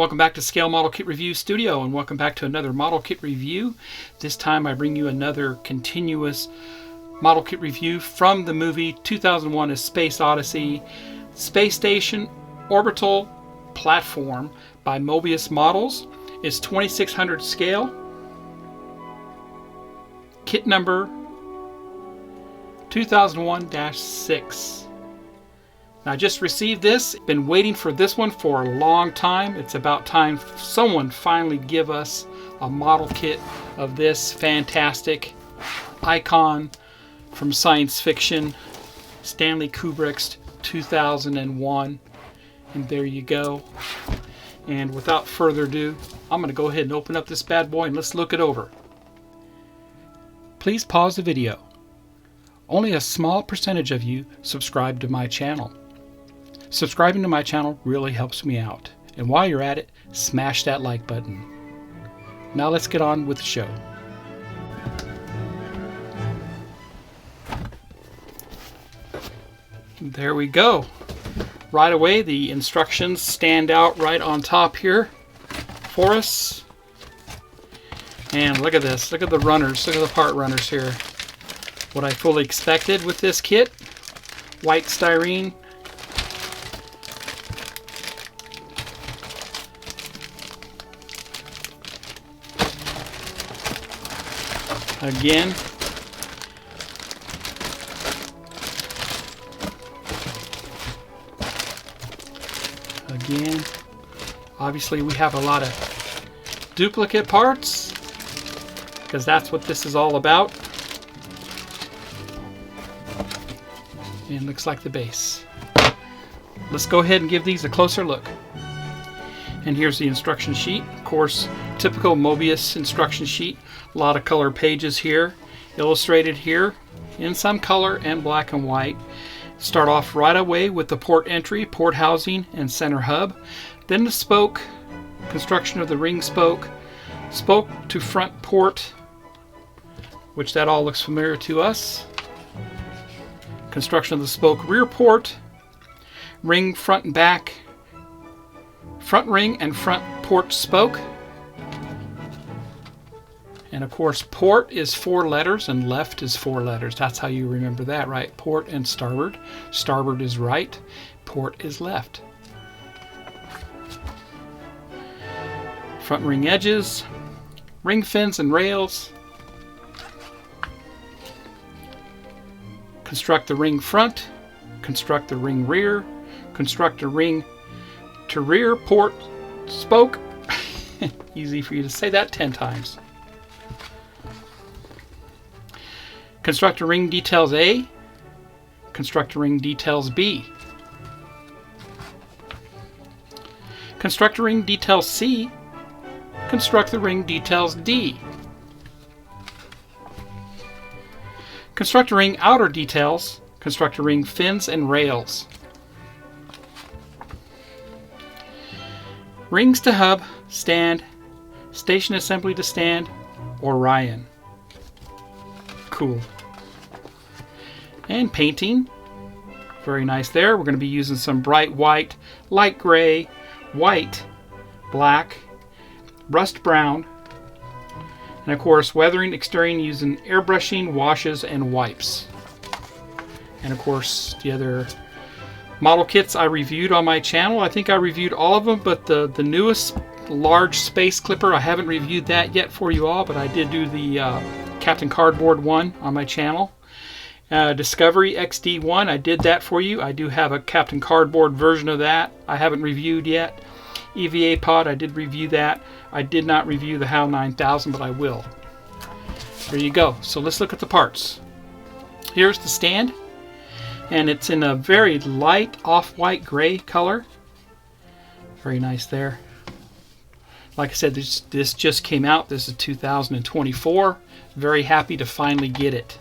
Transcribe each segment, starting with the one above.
Welcome back to Scale Model Kit Review Studio, and welcome back to another model kit review. This time I bring you another continuous model kit review from the movie 2001 A Space Odyssey, Space Station Orbital Platform by Moebius Models. It's 2600 scale. Kit number 2001-6. I just received this. Been waiting for this one for a long time. It's about time someone finally give us a model kit of this fantastic icon from science fiction, Stanley Kubrick's 2001. And there you go. And without further ado, I'm going to go ahead and open up this bad boy and let's look it over. Please pause the video. Only a small percentage of you subscribe to my channel. Subscribing to my channel really helps me out. And while you're at it, smash that like button. Now let's get on with the show. There we go. Right away, the instructions stand out right on top here for us. And look at this. Look at the runners. Look at the part runners here. What I fully expected with this kit. White styrene. Again. Obviously we have a lot of duplicate parts because that's what this is all about. And looks like the base. Let's go ahead and give these a closer look. And here's the instruction sheet. Of course, typical Moebius instruction sheet. A lot of color pages here, illustrated here in some color and black and white. Start off right away with the port entry, port housing, and center hub. Then the spoke, construction of the ring spoke, spoke to front port, which that all looks familiar to us. Construction of the spoke rear port, ring front and back, front ring and front port spoke. And of course, port is 4 letters and left is 4 letters. That's how you remember that, right? Port and starboard. Starboard is right, port is left. Front ring edges, ring fins and rails. Construct the ring front, construct the ring rear, construct the ring to rear port spoke. Easy for you to say that 10 times. Construct a ring details A, construct a ring details B. Construct a ring details C, construct the ring details D. Construct a ring outer details, construct a ring fins and rails. Rings to hub, stand, station assembly to stand, Orion. Cool. And painting. Very nice there. We're going to be using some bright white, light gray, white, black, rust brown, and of course weathering exterior using airbrushing, washes, and wipes. And of course the other model kits I reviewed on my channel. I think I reviewed all of them, but the newest large space clipper, I haven't reviewed that yet for you all, but I did do the Captain Cardboard one on my channel. Discovery XD1, I did that for you. I do have a Captain Cardboard version of that I haven't reviewed yet. EVA pod, I did review that. I did not review the HAL 9000, but I will. There you go. So let's look at the parts. Here's the stand, and it's in a very light off-white gray color. Very nice there. Like I said, this just came out. This is 2024. Very happy to finally get it.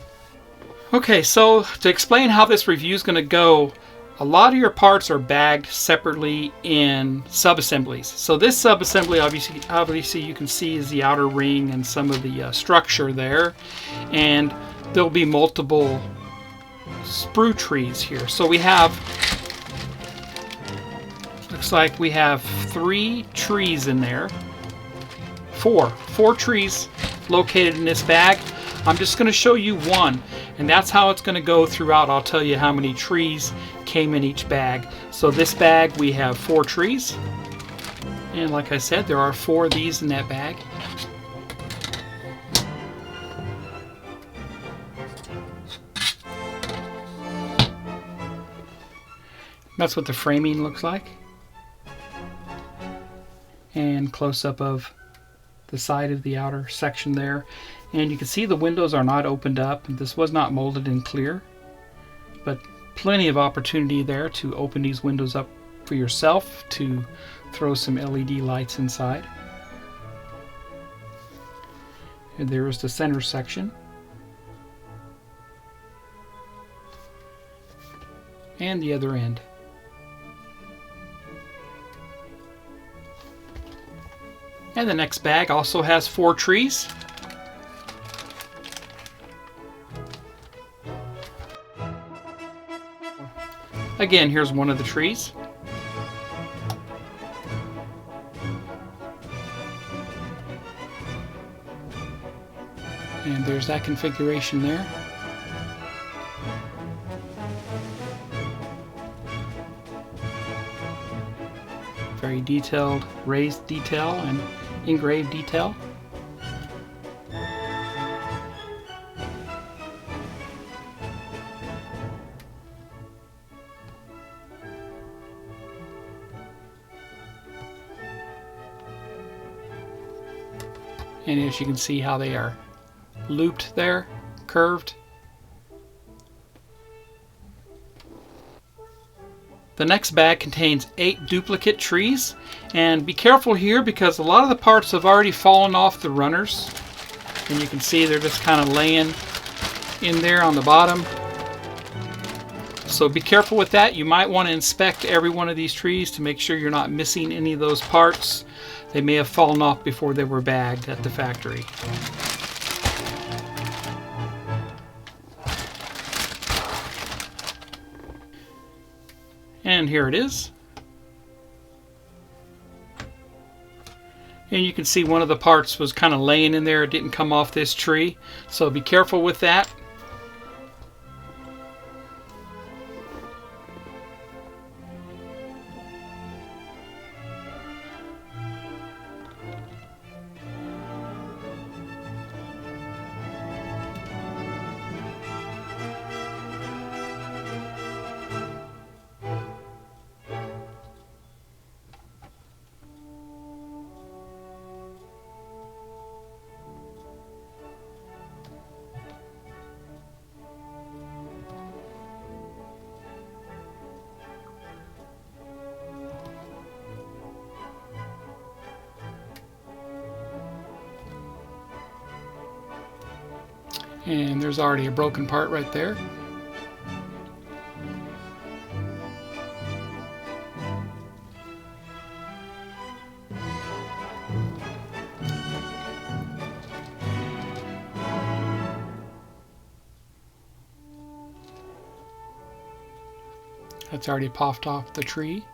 Okay, so to explain how this review is going to go, a lot of your parts are bagged separately in sub-assemblies. So this sub-assembly, obviously you can see is the outer ring and some of the structure there. And there'll be multiple sprue trees here. So we have, Looks like we have 3 trees in there. Four trees located in this bag. I'm just going to show you one, and that's how it's going to go throughout. I'll tell you how many trees came in each bag. So this bag, we have 4 trees. And like I said, there are 4 of these in that bag. That's what the framing looks like. And close-up of the side of the outer section there. And you can see the windows are not opened up. This was not molded in clear, but plenty of opportunity there to open these windows up for yourself to throw some LED lights inside. And there is the center section. And the other end. And the next bag also has 4 trees. Again, here's one of the trees. And there's that configuration there. Very detailed, raised detail and engraved detail. And as you can see how they are looped there, curved. The next bag contains 8 duplicate trees, and be careful here because a lot of the parts have already fallen off the runners, and you can see they're just kind of laying in there on the bottom. So be careful with that. You might want to inspect every one of these trees to make sure you're not missing any of those parts. They may have fallen off before they were bagged at the factory. And here it is. And you can see one of the parts was kind of laying in there. It didn't come off this tree. So be careful with that. And there's already a broken part right there. That's already popped off the tree.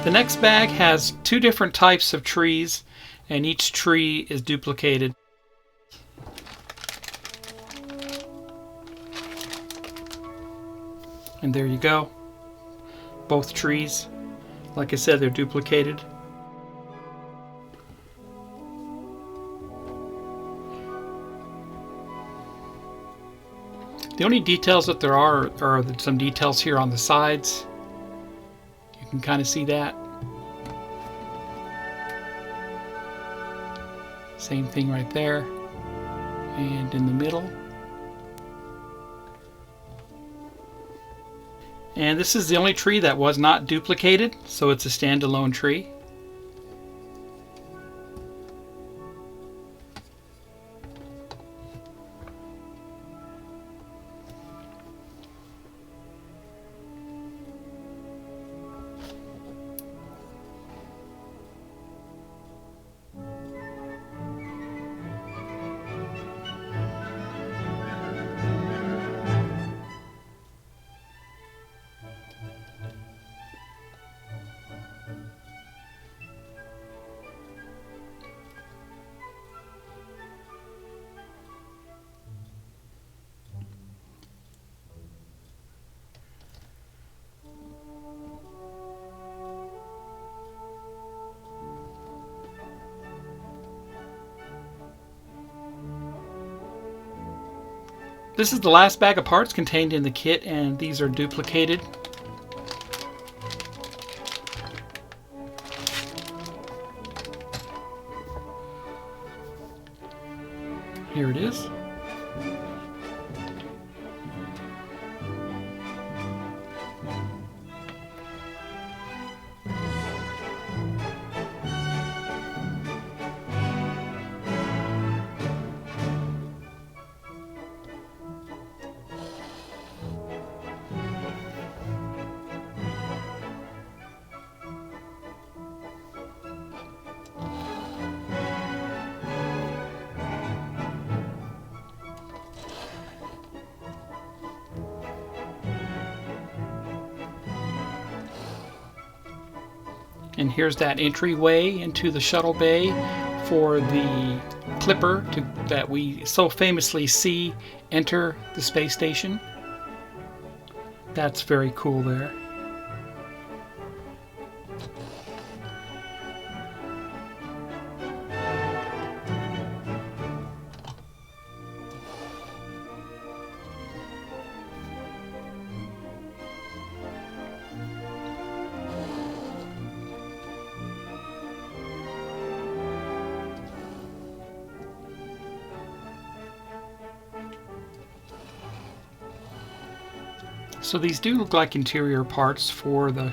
The next bag has 2 different types of trees, and each tree is duplicated. And there you go. Both trees. Like I said, they're duplicated. The only details that there are some details here on the sides. You can kind of see that. Same thing right there. And in the middle. And this is the only tree that was not duplicated, so it's a standalone tree. This is the last bag of parts contained in the kit, and these are duplicated. Here it is. And here's that entryway into the shuttle bay for the clipper that we so famously see enter the space station. That's very cool there. So these do look like interior parts for the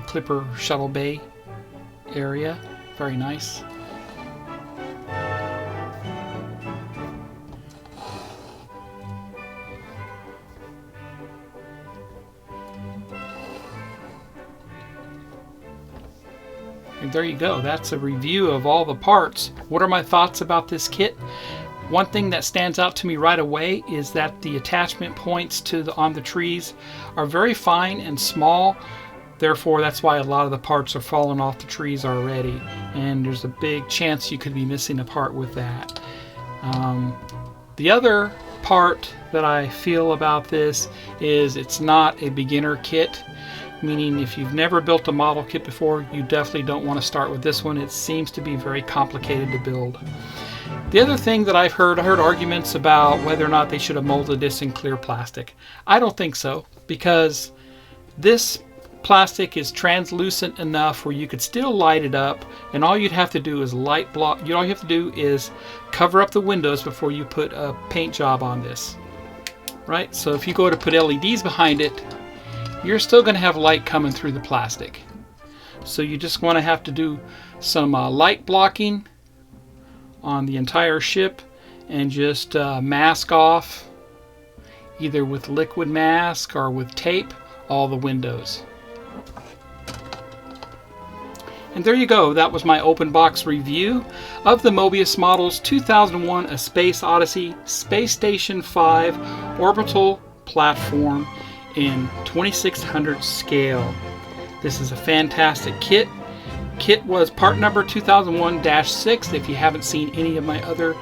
Clipper shuttle bay area. Very nice. And there you go. That's a review of all the parts. What are my thoughts about this kit? One thing that stands out to me right away is that the attachment points on the trees are very fine and small. Therefore, that's why a lot of the parts are falling off the trees already. And there's a big chance you could be missing a part with that. The other part that I feel about this is it's not a beginner kit. Meaning if you've never built a model kit before, you definitely don't want to start with this one. It seems to be very complicated to build. The other thing that I heard arguments about whether or not they should have molded this in clear plastic. I don't think so, because this plastic is translucent enough where you could still light it up, and all you'd have to do is light block. All you have to do is cover up the windows before you put a paint job on this. Right? So if you go to put LEDs behind it, you're still going to have light coming through the plastic. So you just want to have to do some light blocking on the entire ship and just mask off, either with liquid mask or with tape, all the windows. And there you go. That was my open box review of the Moebius Model's 2001 A Space Odyssey Space Station 5 Orbital Platform in 2600 scale. This is a fantastic kit. Kit was part number 2001-6. If you haven't seen any of my other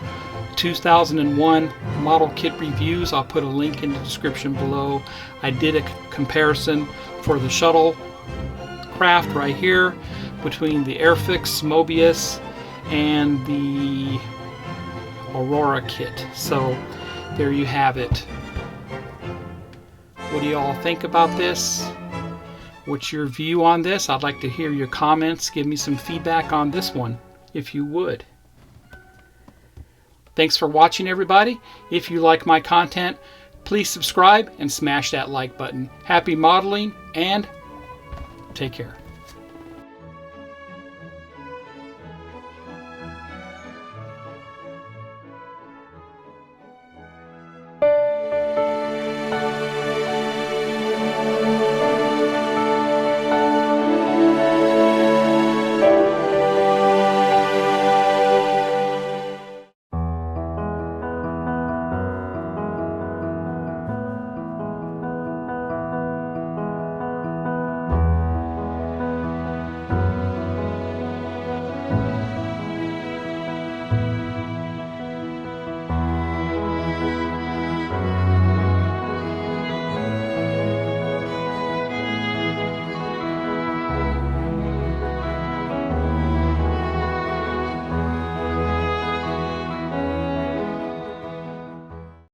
2001 model kit reviews, I'll put a link in the description below. I did a comparison for the shuttle craft right here between the Airfix Moebius and the Aurora kit. So there you have it. What do you all think about this? What's your view on this? I'd like to hear your comments. Give me some feedback on this one, if you would. Thanks for watching, everybody. If you like my content, Please subscribe and smash that like button. Happy modeling and take care.